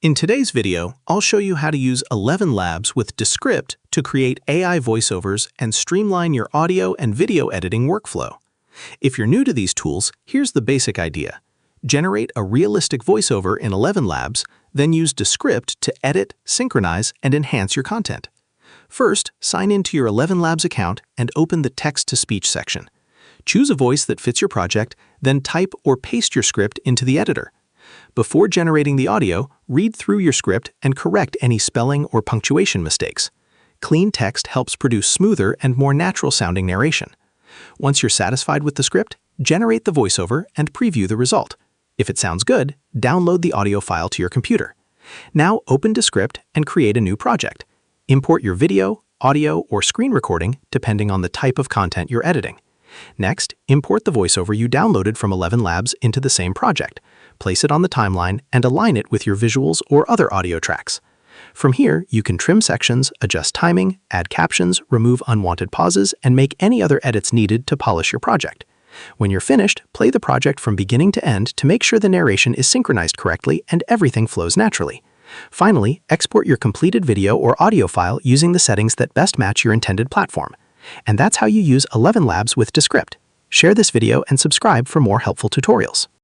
In today's video, I'll show you how to use ElevenLabs with Descript to create AI voiceovers and streamline your audio and video editing workflow. If you're new to these tools, here's the basic idea. Generate a realistic voiceover in ElevenLabs, then use Descript to edit, synchronize, and enhance your content. First, sign into your ElevenLabs account and open the text-to-speech section. Choose a voice that fits your project, then type or paste your script into the editor. Before generating the audio, read through your script and correct any spelling or punctuation mistakes. Clean text helps produce smoother and more natural-sounding narration. Once you're satisfied with the script, generate the voiceover and preview the result. If it sounds good, download the audio file to your computer. Now open Descript and create a new project. Import your video, audio, or screen recording depending on the type of content you're editing. Next, import the voiceover you downloaded from ElevenLabs into the same project. Place it on the timeline and align it with your visuals or other audio tracks. From here, you can trim sections, adjust timing, add captions, remove unwanted pauses, and make any other edits needed to polish your project. When you're finished, play the project from beginning to end to make sure the narration is synchronized correctly and everything flows naturally. Finally, export your completed video or audio file using the settings that best match your intended platform. And that's how you use ElevenLabs with Descript. Share this video and subscribe for more helpful tutorials.